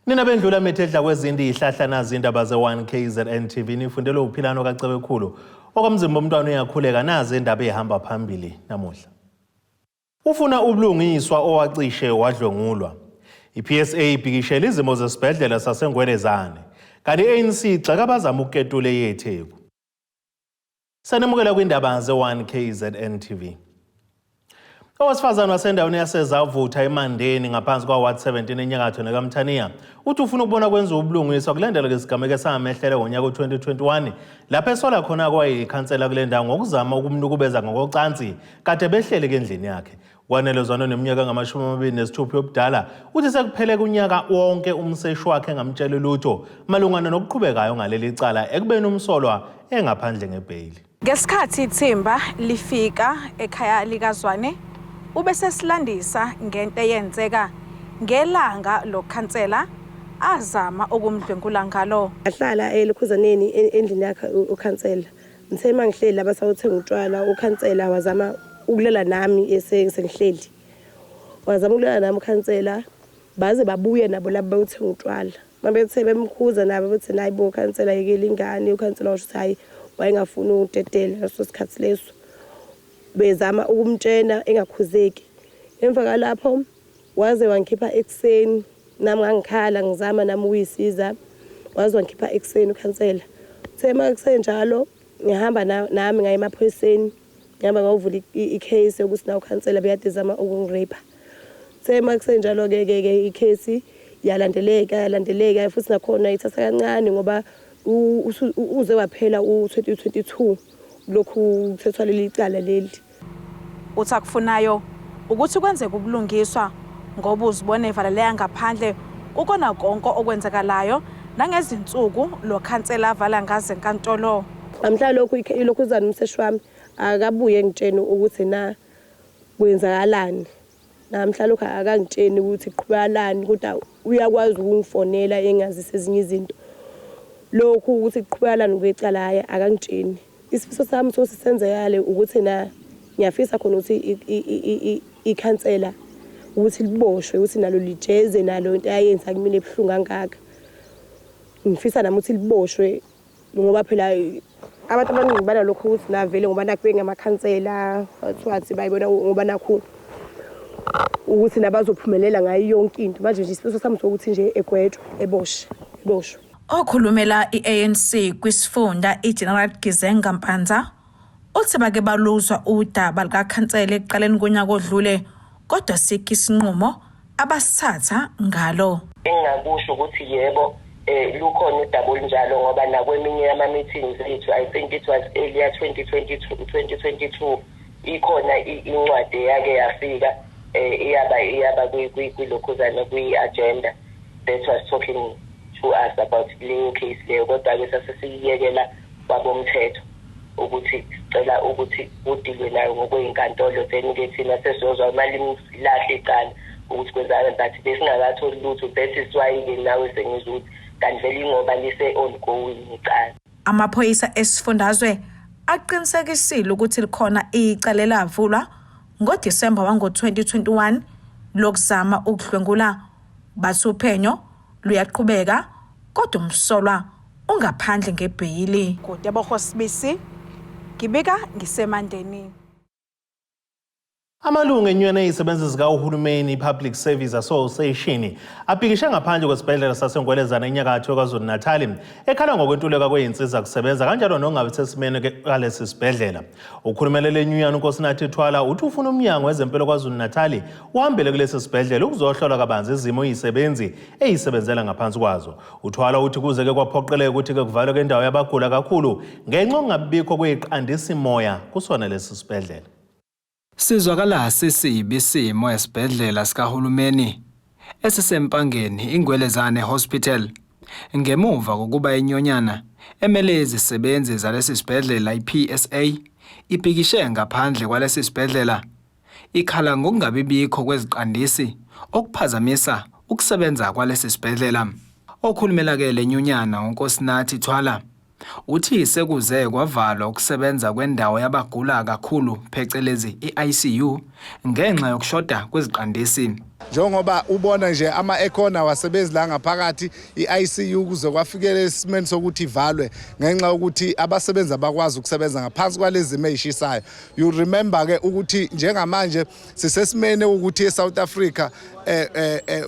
Nina bendlula methedla kwezindi ihlahla nazi indaba ze1KZNTV nifundele uphilano kaCebekhulu okwamzimba umntwana uyakhuleka nazi indaba ehamba phambili namuhla. Ufuna ubulungiswa owacishe wadlwengulwa. iPSA ibhikishele izimo zesibhedlela saseNgwelezane kanti ANC igxeka abazama ukuketula eyeTheku. Sanamukela kwindaba ze1KZNTV. Owesifazane wasendaweni yasezavutha eMandeni ngaphansi kwaWard 17 enyakatho nekamthaniya uthi ufuna ukubona kwenza ubulungiswa kulandela ngesigameko esamehlele ngonyaka u2021 lapho esola khona kwayiKhansela kule ndawo ngokuzama ukumnukubeza ngokocansi kade behlele endlini yakhe. Kwanelezwana neminyaka ngama-26 yobudala uthi sekuphele kunyaka wonke umseshi wakhe engamtshela lutho malungana nokuqhubekayo ngaleli cala ekubeni umsolwa engaphandle ngebhayili. Ngesikhathi ithimba lifika ekhaya likazwane ubese silandisa ngento eyenzeka ngelanga lokhansela azama ukumdlwengula ngalo. Ahlala eLukhuzaneni endlini yakhe ukhansela. Ngithe mangihleli laba sawuthenga utshwala ukhansela wazama ukulela nami esengihleli. Wazama ukulela nami ukhansela baze babuye nabo laba bawuthenga utshwala. Mabethe bemkhuza nabo bethi nayi bo ukhansela yekela ingane ukhansela washo hayi wayengafuna ukutetela ngaso sikhathi leso. Bezama ukumtshena engakhuzeki. Emva kalapho waze wangikhipha ekseni nami ngangikhala ngizama nami uyisiza waze wangikhipha ekseni ukhansela. Thema ekseni njalo ngihamba nami ngaye emaphoyiseni ngihamba ngawuvula icase yokuthi na ukhansela beyadezama ukungirape. Thema ekseni njalo ke icase yalandeleka futhi nakhona ithatha kancane ngoba uze waphela u2022 lokhu kuthethwa leli cala leli. Uthi akufunayo ukuthi kwenzeke ubulungiswa ngoba uzibone evaleleya ngaphandle ukona konke okwenzakalayo nangezinsuku lo khansela avala ngaze enkantolo. Amhla lokhu ilokhuzana umseshi wami akabuye ngitshene ukuthi na kwenzakalani. Namhla lokho akangitsheni ukuthi qhubelani kodwa uyakwazi ukungifonela engazise ezinye izinto. Lokhu ukuthi qhubelani kwecala haya akangitsheni. Isifiso sami sokuthi senzekale ukuthi na ngiyafisa khona ukuthi ikhansela ukuthi liboshwe ukuthi nalo lijeze nalo into ayenza kumina ebhlungu kangaka. Ngifisa nami ukuthi liboshwe ngoba phela abantu abaningi bana lokho ukuthi navele ngoba nakube ngamakhansela wathi bayibona ngoba nakho ukuthi nabazophumelela ngayo yonke into. Manje nje isifiso sami sokuthi nje egwetshwe eboshwe. Okhulumela iANC kwisifunda iGeneral Gizenga Mpanza uthi bake baluzwa udaba likakhansela ekuqaleni konyaka odlule kodwa sikho isinqumo abasithatha ngalo. Engakusho ukuthi yebo lukhona udaba olunjalo ngoba nakweminye yama meetings ethu I think it was earlier 2022 ikhona incwadi yake yafika iyaba kwilokhuzana kwi-agenda that was talking to us about leyo case leyo kodwa ke sasesiyekela kwabomthetho ukuthi sicela ukuthi udilwe nayo ngokweyinkantolo then ke thina sesizozwa imali lahle icala ukuthi kwenzakala but besingakatholi lutho. That is why ke nawe sengizwa ukuthi kanti vele ingoba lise ongoing icala. Amaphoyisa esifundazwe aqinisekisile ukuthi likhona icala elavulwa ngoDisemba wango-2021 lokuzama ukudlwengula bathi uphenyo luyaqhubeka kodwa umsolwa ungaphandle ngebhayili. Kodwa Hosibisi ngibika ngisemandeni. Amalungu enyunyana ezisebenzi zikahulumeni Public Service Association abhikishe ngaphandle kwesibhedlela saseNgwelezane enyakatho KwaZulu-Natal ekhala ngokwentuleka kweinsiza kusebenza kanjalo nongabe sesimene kalesi sibhedlela. Ukhulumela lenyunyana uNkosinathi Thwala uthi ufuna umnyango wezempilo KwaZulu-Natal uhambele kulesi sibhedlela ukuzohlola kabanzi izimo izisebenzi ezisebenzela ngaphansi kwazo. Uthwala uthi kuze ke kwaphoqeleka ukuthi ke kuvalwe kendawo yabagula kakhulu ngenxa ngokungabikho kweqandisi moya kusona lesi sibhedlela. Sizwakala sisibi isimo esibhedlela sikahulumeni esisempangeni iNgwelezane Hospital ngemuva kokuba inyonyana emele izisebenzi zalesi sibhedlela iPSA ibhikishe ngaphandle kwalesi sibhedlela ikhala ngokungabibikho kweziqandisi okuphazamisa ukusebenza kwalesi sibhedlela. Okhulumela ke lenyonyana uNkosinathi Thwala uthi sekuze kwavalwa ukusebenza kwendawo yabagula kakhulu phecelezi iICU ngenxa yokushoda kweziqandisi. njengoba ubona nje ama-aircon wasebenzi la ngaphakathi i-ICU kuze kwafikele isimeni sokuthi ivalwe ngenxa yokuthi abasebenzi abakwazi ukusebenza ngaphansi kwalezi zimo ezishisayo. You remember ke ukuthi njengamanje sisesimene ukuthi eSouth Africa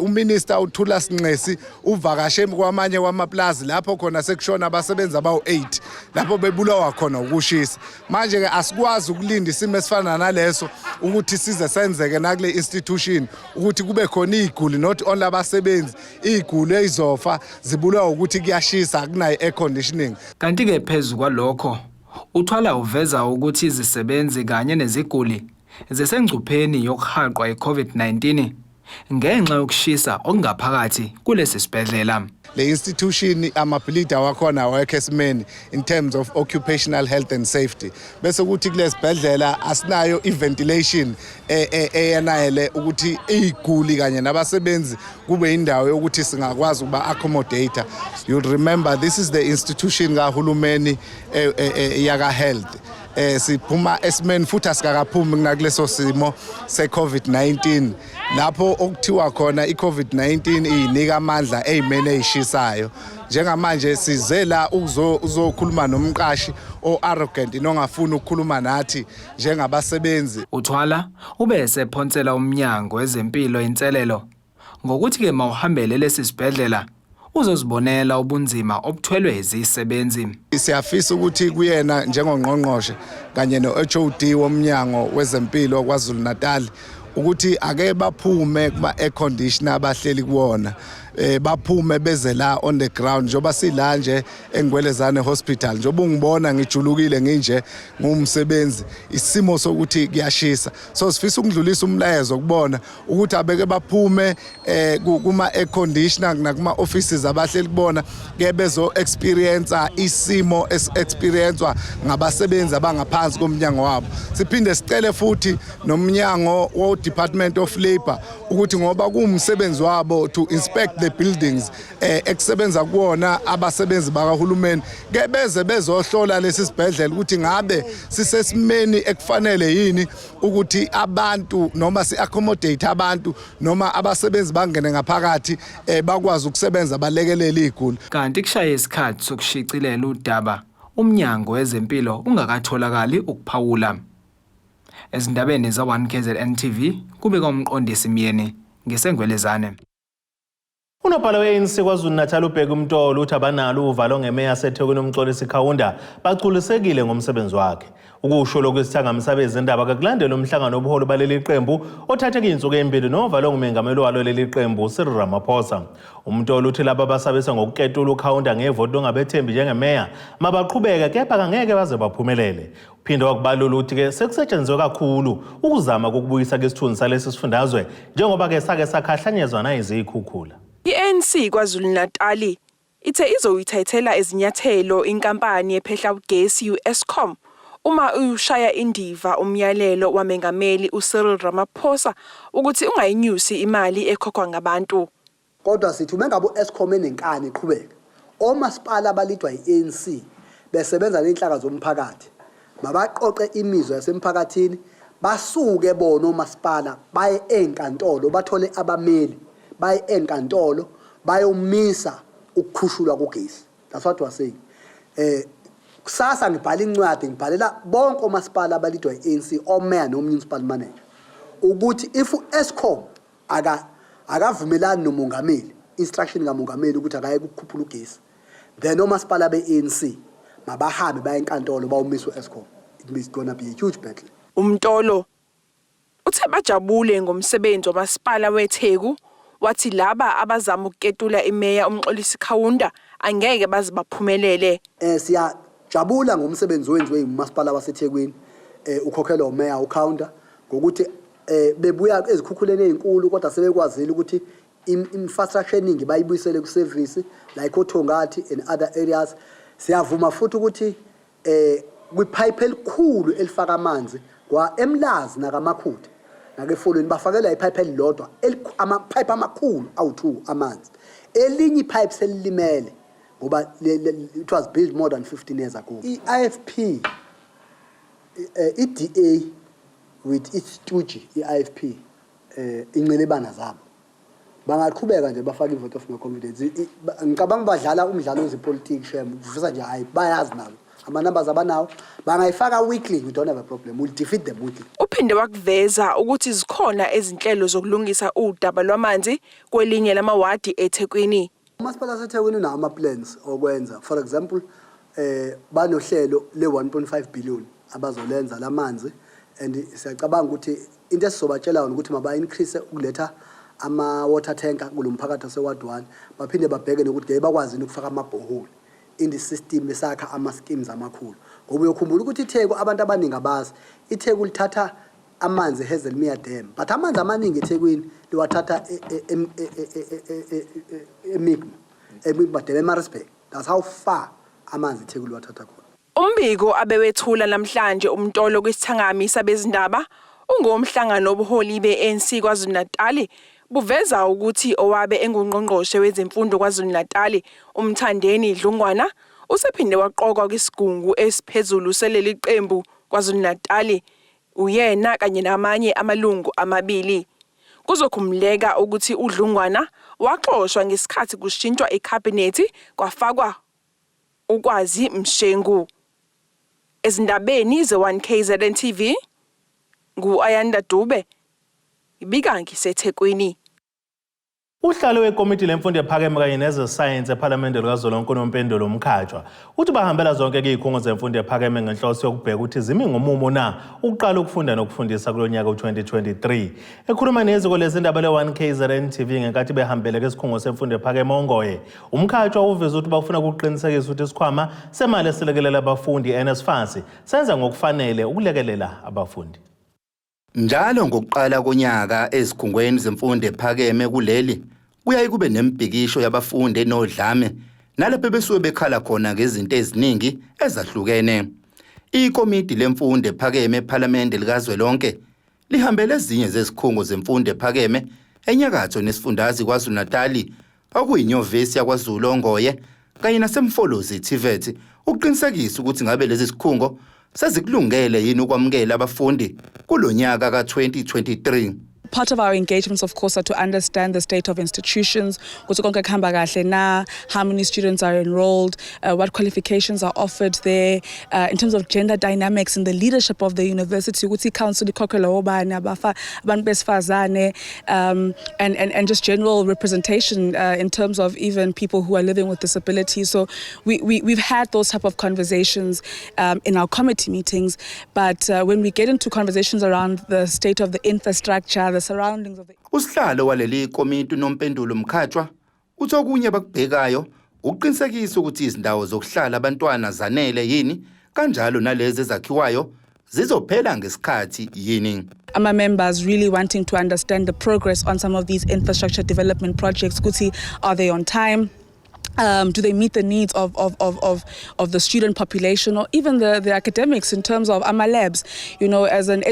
uMinister uThula Sinqesi uvakashe kwamanye kwamaplazi lapho khona sekushona abasebenzi abawu-8 lapho bebulawa khona ukushisa. Manje ke asikwazi ukulinda isimo esifana naleso ukuthi size senzeke nakule institution ukuthi kube khona iguli not only abasebenzi iguli ezizofa zibulawa ukuthi kuyashisa akunayo air conditioning. Kanti ke phezulu kwalokho uthwala uveza ukuthi izisebenzi kanye neziguli zisengcupheni yokuhaqwa i-COVID-19 ngenxa yokushisa okungaphakathi kulesi sibhedlela. Le institution amabhilidi wakhona awekho esimeni in terms of occupational health and safety. Bese ukuthi kule sibhedlela asinayo i-ventilation eyanele ukuthi iguli kanye nabasebenzi kube indawo yokuthi singakwazi ukuba accommodate. You'll remember this is the institution kahulumeni yaka health. Siphuma esimeni futhi asikakaphumi kunakuleso simo se-COVID-19 lapho okuthiwa khona i-COVID-19 iyinika amandla ey'meni ey'shisayo. Njengamanje size la uzokhuluma nomqashi o-arrogant nongafuni ukukhuluma nathi njengabasebenzi. Uthwala ube esephonsela umnyango wezempilo inselelo ngokuthi ke mawuhambele lesi sibhedlela uzozibonela ubunzima obuthwelwe izisebenzi. Siyafisa ukuthi kuyena njengongqongqoshe kanye no-HOD womnyango wezempilo KwaZulu-Natal ukuthi ake baphume kuma air conditioner abahleli kuwona baphume beze la on the ground njoba sila nje eNgwelezane Hospital njoba ungibona ngijulukile nginje ngumsebenzi isimo sokuthi kuyashisa. So sifisa ukudlulisa umlayezo kubona ukuthi abeke baphume kuma air conditioner nakuma offices abahleli kubona ke bezo experience isimo experiencewa ngabasebenzi abangaphansi komnyango wabo. Siphinde sicele futhi nomnyango wo Department of Labor ukuthi ngoba kuumsebenzi wabo to inspect the buildings ekusebenza kuona abasebenzi bakahulumeni ke beze bezohlola lesi sibhedlela ukuthi ngabe sisesimeni ekufanele yini ukuthi abantu noma si-accommodate abantu noma abasebenzi bangene ngaphakathi bakwazi ukusebenza balekelela iguli. Kanti kushaye isikhathi sokushicilela udaba umnyango wezempilo ungakatholakali ukuphawula. Ezindabeni za1KZNTV kubeka umqondisi Myeni ngeseNgwelezane. Unobhala we-ANC KwaZulu-Natal uBheka Umtolo uthi abanalo uvalo ngemeya yaseThekwini uMxolisi Khawunda baculisekile ngomsebenzi wakhe. Ukusho lokwesithangamisa bezindaba kakulandela umhlangano obuholo baleli qembu othatheke insuku ezimbili novalo ngumengameli walo leli qembu Cyril Ramaphosa. Umtolo uthi laba basabisa ngokuketula uKhawunda ngevoti ongabethembi njengemeya mabaqhubeke kepha angeke baze baphumelele. Uphinde wakubalula ukuthi ke sekusetshenzwe kakhulu ukuzama ukubuyisa kesithunzi salesi sifundazwe njengoba ke sake sakhahlanyezwa nayizikhukhula. I-ANC KwaZulu-Natal ithe izoyithathela izinyathelo inkampani ephehla ugesi u-Eskom uma ushaya indiva umyalelo wamengameli uCyril Ramaphosa ukuthi ungayinyusi imali ekhokhwa ngabantu. Kodwa sithi umengabe uEskom enenkani iqhubeka omasipala abalidwa i-ANC besebenza nenhlaka zomphakathi mabaqoqe imizwa yasemphakathini basuke bona omasipala baye enkantolo bathole abameli baye enkantolo bayomisa ukukhushulwa kogesi. That's what we're saying. Kusasa ngibhala incwadi ngibhalela bonke omasipala abalidwa i-ANC omeya nomunicipal manager ukuthi if uEskom akavumelani nomongameli instruction kamongameli ukuthi akaye ukukhuphula ugesi then omasipala be-ANC mabahambe baye enkantolo bawumisa uEskom. It means gonna be a huge battle. Umtolo uthe bajabule ngomsebenzi wamasipala weTheku wathi laba abazama ukuketula imeya uMxolisi Khawunda angeke baze baphumelele. Siyajabula ngomsebenzi owenziwe umasipala waseThekwini ukhokhelwa umeya uKhawunda ngokuthi bebuya ezikhukhuleni ezinkulu kodwa sebekwazile ukuthi infrastructure eningi bayibuyisele ku service like oThongathi and other areas. Siyavuma futhi ukuthi kwipipe elikhulu elifaka amanzi kwa eMlazi nakaMakhutha nakefolweni bafakela ipipe elilodwa amapipe amakhulu awu2 amanzi elinye ipipe selilimele ngoba it was built more than 15 years ago. IFP EDA with its stooge IFP inqilebana zabo bangaqhubeka nje bafake ivote of no confidence. Ngicabanga badlala umdlalo wezepolitiki shem uvisa nje hayi bayazi nabo ama-numbers abanawo bangayifaka weekly, we don't have a problem, we'll defeat them weekly. Uphinde wakuveza ukuthi zikhona ezinhlelo zokulungisa udaba lwamanzi kwelinye lamawadi eThekwini. Umasipala waseThekwini unawo ama-plans okwenza, for example banohlelo le-1.5 billion abazolenza lamanzi, and siyacabanga ukuthi into esizobatshela yona ukuthi maba-increase ukuletha ama-water tanker kulo mphakathi waseward 1, baphinde babheke nokuthi ngeke bakwazi ukufaka amabhoholi in the system besakha ama-schemes amakhulu. Ngoba uyokhumbula ukuthi iTheku abantu abaningi abazi, iTheku lithatha amanzi eHazelmere Dam, but amanzi amaningi eThekwini liwathatha eMigma Dam eMaritzburg. That's how far amanzi iTheku liwathatha khona. Umbiko abewethula namhlanje umtolo kwisithangami sabezindaba ungomhlangano obuholi be-ANC KwaZulu-Natal buveza ukuthi owabe engungqongqoshe wezemfundo KwaZulu-Natal uMthandeni Dlungwana usephinde waqokwa kwisigungu esiphezulu seleli qembu KwaZulu-Natal uyena kanye namanye amalungu amabili. Kuzokhumleka ukuthi uDlungwana waxoshwa ngesikhathi kushintshwa ecabinet kwafakwa ukwazi Mshengu. Ezindabeni ze1KZNTV ngu-Ayanda Dube ibika ngiseThekwini. Uhlalo wekomiti lemfundo ephakeme kanye nezesayensi ePhalamende likazwelonke uNompendulo Mkhatshwa uthi bahambela zonke izikhungo zemfundo ephakeme ngenhloso yokubheka ukuthi zimi ngomumo na ukuqala ukufunda nokufundisa kulonyaka u2023. Ekhuluma neziko lezindaba le1KZNTV ngenkathi behambele kwesikhungo semfundo ephakeme ongoye, uMkhatshwa uveza ukuthi bafuna ukuqinisekisa ukuthi isikhwama semali esilekelela abafundi NSFAS senza ngokufanele ukulekelela abafundi. Njalo ngokuqala konyaka ezikhungweni zemfundo ephakeme kuleli kuyayi kube nembhikisho yabafundi enodlame nalapho besuke bekhala khona ngezinto eziningi ezahlukene. Ikomiti lemfundo ephakeme ePhalamende likazwelonke lihambele ezinye zezikhungo zemfundo ephakeme enyakatho nesifundazwe KwaZulu-Natal okuyinyuvesi yakwaZulu ongoye kanye nasemfolozi TVET ukuqinisekisa ukuthi ngabe lezi zikhungo sezikulungele yini ukwamukela abafundi kulonyaka ka2023. Part of our engagements, of course, are to understand the state of institutions, how many students are enrolled, what qualifications are offered there, in terms of gender dynamics in the leadership of the university, and just general representation in terms of even people who are living with disabilities. So we've had those type of conversations in our committee meetings, but when we get into conversations around the state of the infrastructure, the surroundings of the Usihlalo waleli komiti uNompendulo Mkhatshwa uthi okunye bakubhekayo uqinisekisa ukuthi izindawo zokuhlala abantwana zanele yini kanjalo nalezi ezakhiwayo zizophela ngesikhathi yini. Our members really wanting to understand the progress on some of these infrastructure development projects. Are they on time? Do they meet the needs of the student population or even the academics in terms of AMA labs? You know, as an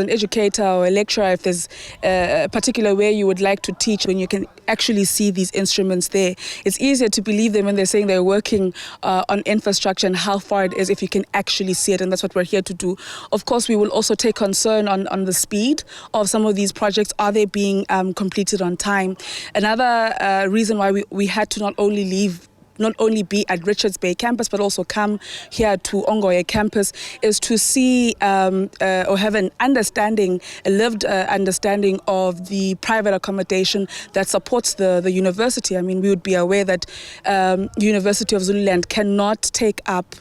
educator or a lecturer, if there's a particular way you would like to teach, when you can actually see these instruments there, it's easier to believe them when they're saying they're working on infrastructure and how far it is if you can actually see it, and that's what we're here to do. Of course, we will also take concern on the speed of some of these projects. Are they being completed on time? Another reason why we had to not only be at Richards Bay campus, but also come here to Ongoye campus, is to see or have an understanding, a lived understanding of the private accommodation that supports the university. I mean, we would be aware that University of Zululand cannot take up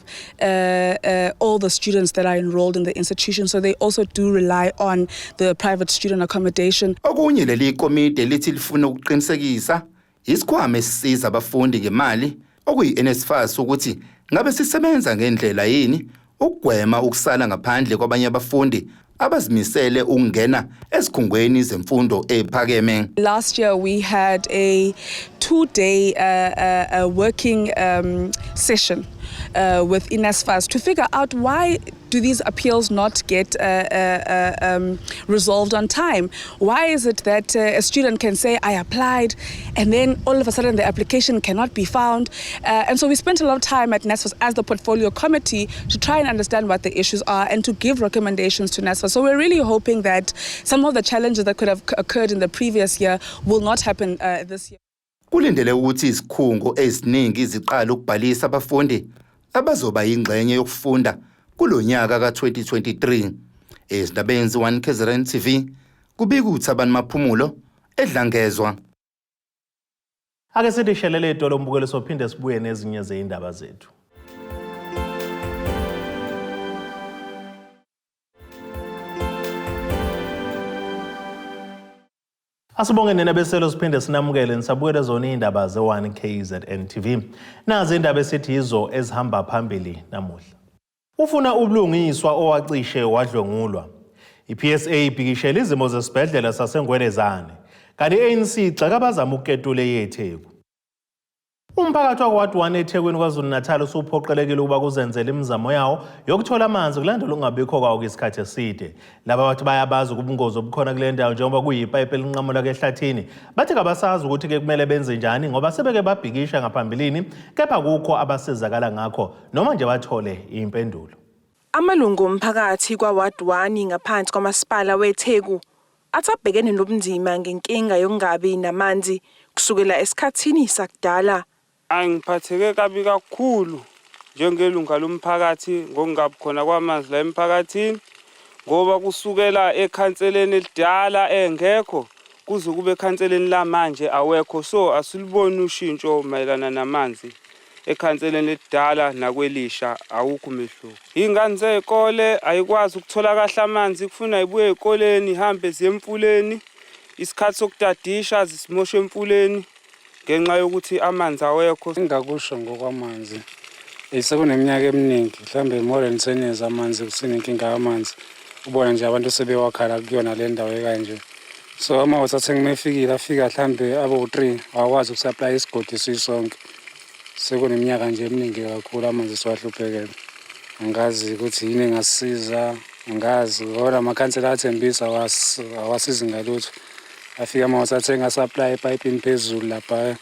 all the students that are enrolled in the institution, so they also do rely on the private student accommodation. Okunye leli komiti lithi lifuna ukuqinisekisa isikhwama esisiza abafundi ngemali okuyi-NSFAS ukuthi ngabe sisebenza ngendlela yini ukugwema ukusala ngaphandle kwabanye abafundi abazimisele ukungena esikhungweni zemfundo ephakeme. Last year we had a 2-day working session with NSFAS to figure out why do these appeals not get resolved on time? Why is it that a student can say, I applied, and then all of a sudden the application cannot be found? And so we spent a lot of time at NSFAS as the portfolio committee to try and understand what the issues are and to give recommendations to NSFAS. So we're really hoping that some of the challenges that could have occurred in the previous year will not happen this year. Kulindele ukuthi izikhungo eziningi ziqala ukubhalisa abafundi abazoba yingxenye yokufunda kulonyaka ka2023. Ezindabeni ze1KZNTV kubika ukuthi abantu maphumulo edlangezwa. Ake sithi shelele idolo mbukelo sophinde sibuye nezinye zeindaba zethu. Asibonge nina beselo siphinde sinamukele nisabukele zona indaba ze1KZNTV. Nazi indaba esithi izo ezihamba phambili namuhla. Ufuna ubulungiswa owacishe wadlwengulwa. iPSA ibhikishele izimo zesibhedlela saseNgwelezane. Kanti ANC igxeka abazama ukuketula eTheku. Umphakathi wakwaDwane eThekwini KwaZulu-Natal usuphoqelekile ukuba kuzenzele imizamo yawo yokuthola amanzi kulandela ungabikho kwawo kwesikhathi eside. Laba bathi bayabazi ubungozi obukhona kule ndawo njengoba kuyipipe elinqamula kehlathini. Bathi kabasazi ukuthi ke kumele benze njani ngoba sebeke babhikisha ngaphambilini kepha kukho abasizakala ngakho noma nje bathole impendulo. Amalungu omphakathi kwaWadwane ngaphansi kwamasipala weTheku atsabhekene nobunzima ngenkinga yokungabi namanzi kusukela esikhathini sakudala. Angiphatheke kabi kakhulu njengelunga lomphakathi ngokungabi khona kwamanzi la emphakathini ngoba kusukela ekhanseleni elidala engekho kuze kube ekhanseleni la manje awekho, so asiliboni ushintsho mayelana namanzi ekhanseleni elidala nakwelisha awukho umehluko. Ingane zezikole ayikwazi ukuthola kahle amanzi, kufuna ibuye ezikoleni ihambe ziye emfuleni, isikhathi sokudadisha zisimoshe emfuleni ngenxa yokuthi amanzi awekho. Ingakusho ngokwamanzi sekuneminyaka eminingi mhlambe more than 10 years amanzi kusinenkinga yamanzi. Ubona nje abantu sebewakhala kuyona le ndawo ekanje. So ama-water tank mefikile afika mhlambe abo-3 awakwazi ukusupply isigodi sisonke. Sekuneminyaka nje eminingi kakhulu amanzi siwahluphekela. Angazi ukuthi yini engasisiza, angazi ngoba amakhansela athembisa awasizi ngalutho. Afika ama-water tank asupply ipipini phezulu lapha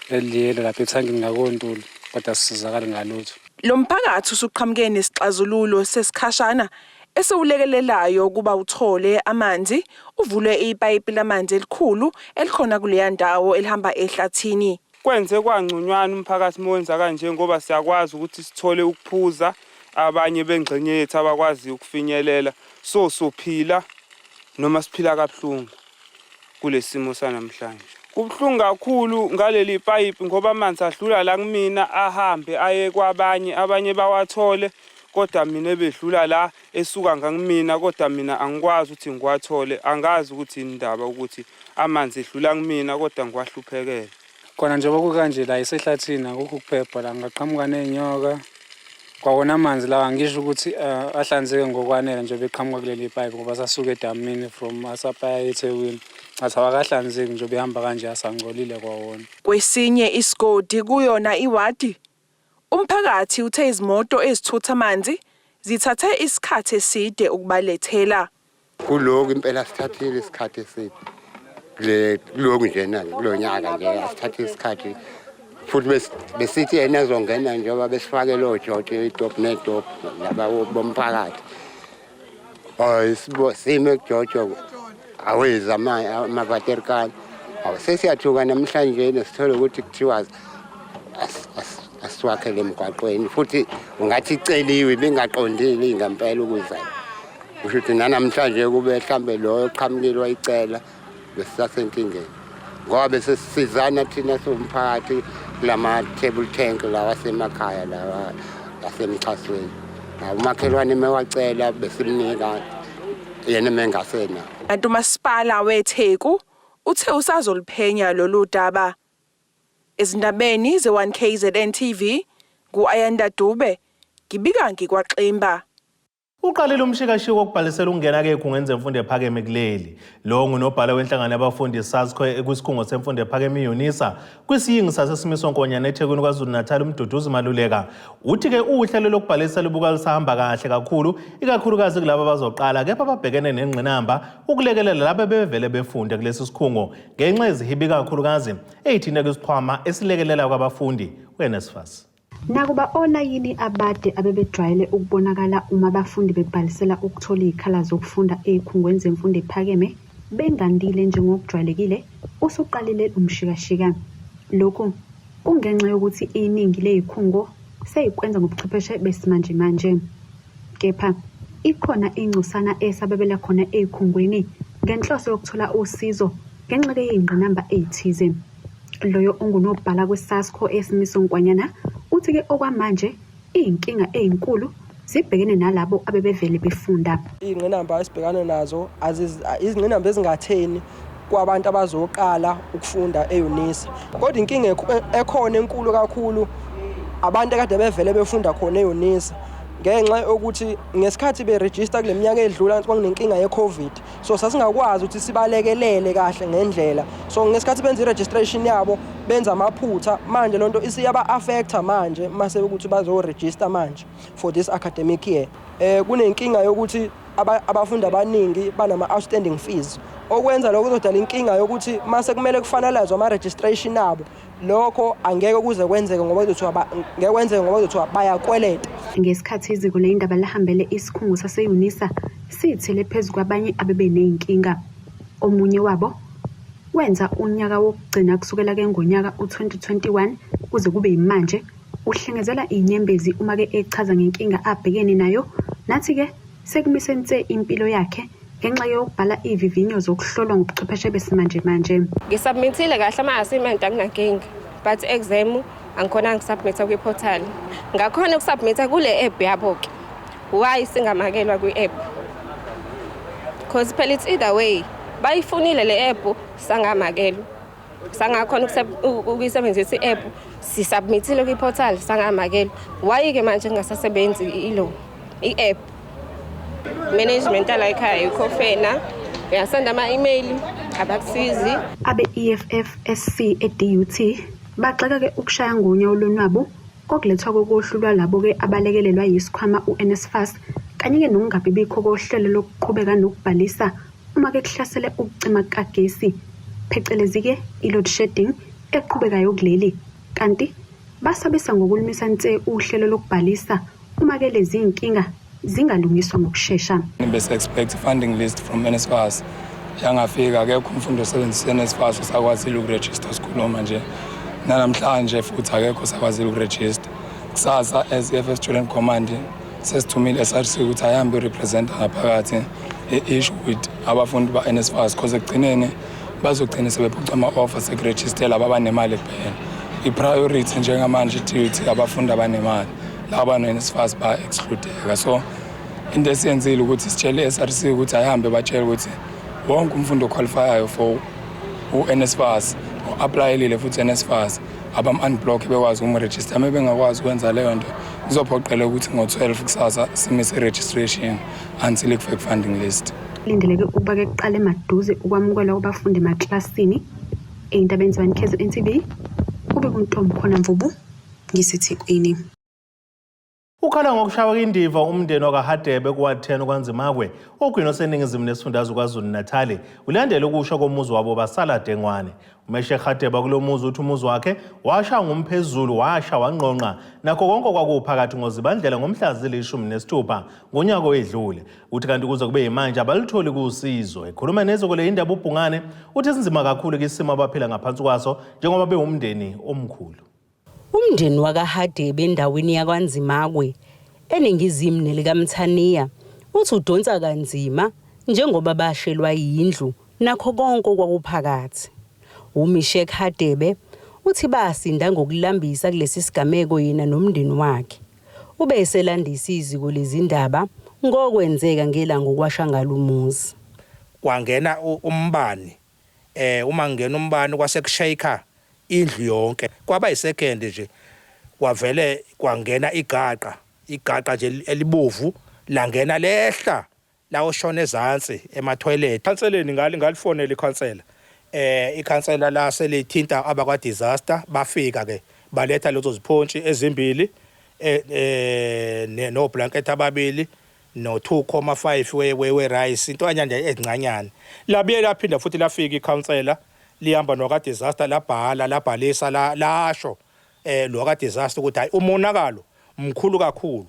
eliyelo lapha ethangini ngakontuli kodwa asisizakali ngalutho. Lo mphakathi usuqhamuke nesixazululo sesikhashana esewulekelelayo kuba uthole amanzi, uvulwe ipipe lamanzi elikhulu elikhona kuleya ndawo elihamba ehlathini. Kwenze kwangcunywana umphakathi mowenza kanje ngoba siyakwazi ukuthi sithole ukuphuza, abanye bengxenye yethu abakwazi ukufinyelela, so sophila noma siphila kabuhlungu kulesimo sanamhlanje. Kubuhlungu kakhulu ngaleli pipe ngoba amanzi adlula la kumina ahambe aye kwabanye, abanye bawathole kodwa mina ebedlula la esuka ngakimina kodwa mina angikwazi ukuthi ngiwathole. Angazi ukuthi indaba ukuthi amanzi edlula kumina kodwa ngiwahluphekele. Khona nje bokukanje la isehlathini akukho ukuphepha la ngaqhamuka nenyoka. Kwawona amanzi lawa ngisho ukuthi ahlanzeke ngokwanele nje beqhamuka kuleli pipe ngoba sasuka edamini from asapaya eThekwini. Athi awakahlanzeki nje behamba kanje asangcolile kwawona. Kwesinye isigodi kuyona iwadi umphakathi uthe izimoto ezithutha amanzi zithathe isikhathi eside ukubalethela. Kuloko impela sithathile isikhathi eside. Kuloko nje nani kulonyaka nje asithathe isikhathi futhi besithi yena ezongena njengoba besifake lo George itop netop laba bomphakathi. Sime George aweza amavaterinary sesiyathuka namhlanje nesithole ukuthi kuthiwa asiwakhele emgwaqweni futhi ungathi iceliwe bengaqondile ingempela ukuza. Kusho ukuthi namhlanje kube mhlambe lo oqhamukile wayicela besisasenkingeni ngoba besisizana thina somphakathi kulama table tank lawa semakhaya lawa asemxhasweni. Umakhelwane mewacela besimnika yena mengasena. Kanti umasipala weTheku uthe usazoliphenya lolu daba. Ezindabeni ze1KZNTV ku Ayanda Dube ngibika ngikwaXimba. Uqalile umshikashiko wokubhalisela ukungena kwezikhungo zemfundo ephakeme kuleli. Lo ngunobhala wenhlangano yabafundi SASCO kwisikhungo semfundo ephakeme iUNISA kwisiyingi sasesimisonkonya eThekwini KwaZulu-Natal uMduduzi Maluleka. Uthi-ke uhlelo lokubhalisa lubuka lusahamba kahle kakhulu, ikakhulukazi kulabo abazoqala kepha ababhekene nengqinamba ukulekelela labo bevele befunde kulesi sikhungo ngenxa yezihibi kakhulukazi ezithina kwisikhwama esilekelela kwabafundi weNSFAS. Nakuba olayini abade abebejwayele ukubonakala uma abafundi bebhalisela ukuthola izikhala zokufunda ezikhungweni zemfundo ephakeme bengandile njengokujwayelekile, usuqalile umshikashika. Lokhu kungenxa yokuthi iningi lezikhungo seyikwenza ngobuchwepheshe besimanje manje. Kepha ikhona ingcosana esabebela khona ezikhungweni ngenhloso yokuthola usizo ngenxa yezingqinamba ezithize. Loyo ongunobhala kweSASCO esimisonkwanyana uthi-ke okwamanje iy'nkinga ezinkulu zibhekene nalabo abebevele befunda. Iy'ngqinamba esibhekana nazo izingqinamba ezingatheni kwabantu abazoqala ukufunda eUNISA. Kodwa inkinga ekhona enkulu kakhulu abantu akade bevele befunda khona eUNISA ngenxa yokuthi ngesikhathi beregister kule minyaka edlula kwakunenkinga yeCovid. So sasingakwazi ukuthi sibalekelele kahle ngendlela. So ngesikhathi benza iregistration yabo benza amaphutha manje lonto isiyaba affecta manje mase ukuthi bazo register manje for this academic year. Kunenkinga yokuthi abafundi abaningi banama outstanding fees. Okwenza lokho kuzodala inkinga yokuthi mase kumele kufanelezwe ama registration abo. Lokho angeke kuze kwenzeke ngoba kuzothiwa bayakweleta. Ngesikhathi iziko lendaba lahambele isikhungo saseUNISA sithele phezulu kwabanye abebeneyinkinga. Omunye wabo wenza unyaka wokugcina kusukela ke ngonyaka u2021 kuze kube imanje uhlengezela inyembezi uma ke echaza ngenkinga abhekene nayo nathi ke sekumisenze impilo yakhe ngenxa yokubhala ivivinyo zokuhlolwa ngobuchwepheshe besimanje manje. Ngisubmithile kahle ama assignment akunankinga but exam angikhona ngisubmitha kwiportal. Ngakhona ukusubmitha kule app yabo ke. Why singamakelwa kwi-app? Because phela it's either way. Bayifunile le app sangamakelwa. Sangakhona ukuyisebenzisa i-app sisubmithile kwiportal sangamakelwa. Why ke manje ngingasasebenzi i-app? Management la ekhaya ukhofena uyasenda ama-email abakusizi. Abe-EFFSC e-DUT baxaka ke ukushaya ngonya olonwabo okulethwa kokuhlulwa labo ke abalekelelwa yisikhwama uNSFAS kanye ke nokungabibikho kohlelo lokuqhubeka nokubhalisa uma ke kuhlasele ukucima kagesi phecelezi ke i-load shedding eqhubekayo kuleli, kanti basabisa ngokulimisa nse uhlelo lokubhalisa uma ke lezi inkinga zingalungiswa ngokusheshsha. Bese expect funding list from NSFAS yangafika akekho umfundi osebenzisa NSFAS usakwazile ukuregister school manje. Namhlanje futhi akekho sakwazile ukuregister. Kusasa as FF Student Command sesithumile SRC ukuthi ahambe represent ngaphakathi issue with abafundi ba NSFAS because ekugcineni bazogcina sebephuca ama-offer sekuregister laba abanemali kuphela. I-priority njengamanje ithi abafundi abanemali laba no-NSFAS ba-excludeka. So into esiyenzile ukuthi sitshele SRC ukuthi ahambe batshele ukuthi wonke umfundi oqualifyayo for u-NSFAS o-applyelile futhi NSFAS abam-unblock bekwazi umregister. Uma bengakwazi ukwenza leyo nto kuzophoqela ukuthi ngo-12 kusasa simise i-registration until ikufike funding list. Lindeleke ukuba ke kuqale maduze ukwamukelwa kwabafundi emaklasini. ENGWELEZANE.1KZNTV kube kuntombi khona Mvubu ngiseThekwini. Ukhala ngokushaywa indiva umndeni wakaHadebe kuwa10 kwanzimakwe ogwini oseningizimu nesifundazwe KwaZulu-Natal ulandela ukusho komuzi wabo basala Dengwane. Umeshe Hadebe kulo muzi uthi umuzi wakhe washa ngumphezulu washa wangqonqa nakho konke kwakuphakathi ngozibandlela ngomhla zili-16 ngonyaka oyedlule. Uthi kanti kuze kube yimanje abalitholi kusizo. Ekhuluma neziko le indaba uBhungane uthi sinzima kakhulu isimo abaphila ngaphansi kwaso njengoba bewumndeni omkhulu. Umndeni wakaHadebe endaweni yakwanzimakwe eningizimu nelikaMthaniya uthi udonsa kanzima njengoba bashelwa yindlu nakho konke kwakuphakathi. UMishek Hadebe uthi basinda ngokulambisa kulesi sigameko yena nomndeni wakhe. Ube eselandisa iziko lezindaba ngokwenzeka ngelanga okwasha ngalo umuzi. Kwangena umbani uma ngena umbani kwasekushayika indlu yonke kwaba isecond nje kwavele kwangena igaqa nje elibovu langena lehla la oshona ezantsi ema-toilet. Ikhanseleni ngalifonela ikhansela. Ikhansela la selithinta abakwa disaster bafika ke baletha lezo ziphontshi ezimbili no blanket ababili no 2.5 we rice into anyanda ezincanyana. Labuye laphinda futhi lafika ikhansela lihamba noka disaster labhalisa lasho lo ka disaster ukuthi hayi umonakalo mkhulu kakhulu.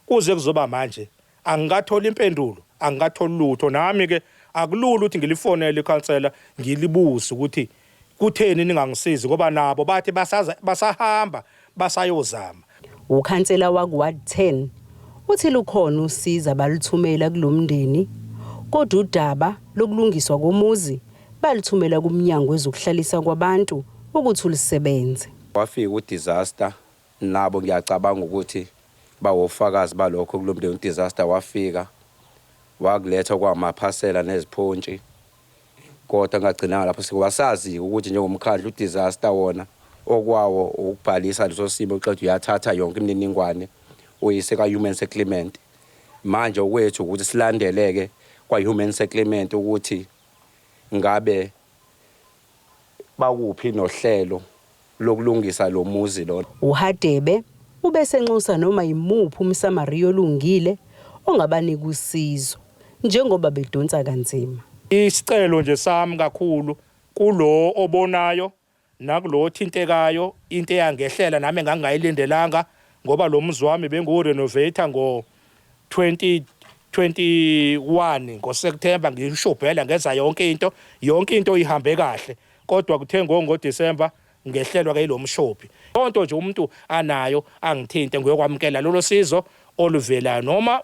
Kuze kuzoba manje angikatholi impendulo, angikatholi lutho. Nami ke akulula ukuthi ngilifonele ikhansela ngilibuze ukuthi kutheni ningangisizi ngoba nabo bathi basahamba basayozama. Ukhansela wakuWard 10 uthi lukhona usiza balithumela kulomndeni kodwa udaba lokulungiswa komuzi balithumela kumnyango wezokuhlalisa kwabantu ukuthi ulisebenze. Wafika udisaster nabo ngiyacabanga ukuthi bawofakazi balokho kulomndeni udisaster wafika wakuletha kwamaphasela neziphontshi kodwa ngagcina lapho sikwasazi ukuthi njengomkhandlu udisaster wona okwawo ukubhalisa leso simo uqedwe uyathatha yonke imininingwane uyise ka human settlement. Manje okwethu ukuthi silandeleke kwa human settlement ukuthi ngabe bakuphi nohlelo lokulungisa lo muzi lo. uHadebe ubesenxusa noma imuphi umsamariya olungile ongabanika usizo njengoba bedonsa kanzima. Isicelo nje sami kakhulu kulo obonayo nakulo othintekayo into eyangehlela nami engangayilindelanga ngoba lo muzi wami bengu-renovator ngo-2021 ngoSeptember ngishobhela ngenza yonke into ihambe kahle kodwa kuthe ngoDisemba ngehlelwa ke lo mshophi. Konto nje umuntu anayo angithinte ngokwamkela lolo sizo oluvelayo noma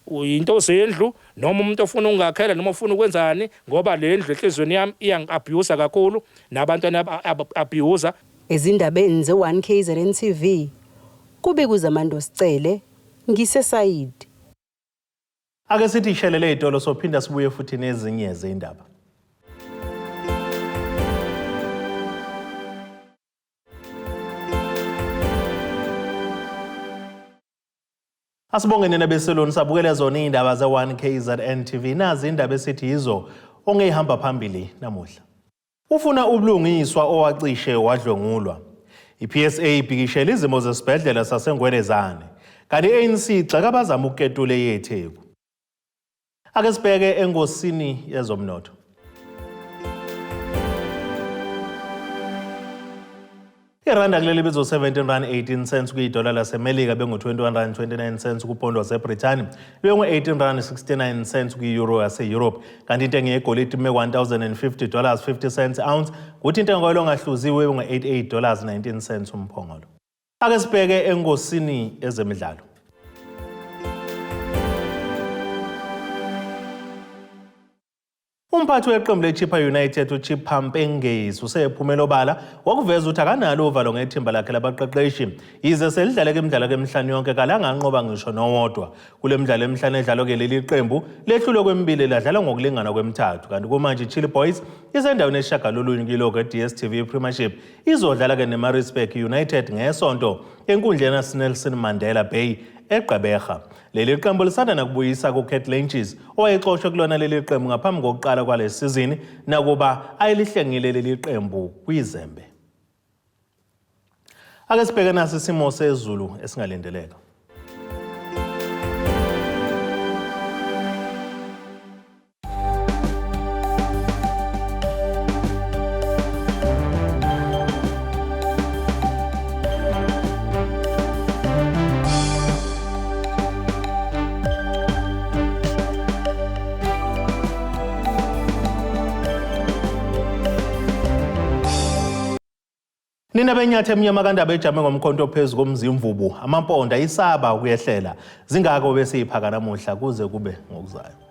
into zendlu noma umuntu ofuna ungakhela noma ufuna ukwenzani ngoba le ndlu enhlizweni yami iyang-abuse kakhulu nabantwana abuse. Ezindabeni ze1KZNTV kube kuzamando Sicele ngisesayidi. Ake sithi ishelele itolo sophinda sibuye futhi nezinye zindaba. Asibonge nina beseloni sabukela zona indaba ze1KZNTV nazi indaba esithi yizo ongehamba phambili namuhla. Ufuna ubulungiswa owacishe wadlwengulwa. iPSA ibhikishele izimo zesibhedlela saseNgwelezane kanti ANC igxeka abazama ukuketula eyeTheku. Ake sibheke engosini yezomnotho. Iranda kuleli bizo 17.18 cents kuyidola laseMelika bengu-21.29 cents kupondo waseBrithani bengu-18.69 cents kuyi-euro yase-Europe kanti intengo yegolide $1,050.50 ounce kuthi intengo yolongahluziwe bengu-$88.19 cents umphongolo. Ake sibheke engosini ezemidlalo. Umphathi weqembu leChippa United uChippa Mpengesi usephumela obala wakuveza ukuthi akanalo uvalo ngethimba lakhe labaqeqeshi yize selidlaleke imidlalo kemhlanu yonke kalanga anqoba ngisho nowodwa kule midlalo emhlanu edlalwa ke leli qembu lehlulwe kwemibili ladlala ngokulingana kwemithathu kanti kumanje Chili Boys isendaweni esishagalolunye kiloko DStv Premiership izodlala ke neMaritzburg United ngesonto enkundleni yaseNelson Mandela Bay eGqeberha. Leli qembu lisanda nakubuyisa kuKurt Lynches owayexoshwe kulona leli qembu ngaphambi kokuqala kwalesi sizini nakuba ayilihlengile leli qembu kwizembe. Ake sibheke naso isimo sezulu esingalindeleka. Nina benyathe emnyama kandaba ejame ngomkhonto ophezulu komzimvubu amamponda isaba ukuyehlela zingako bese iphaka namuhla kuze kube ngokuzayo.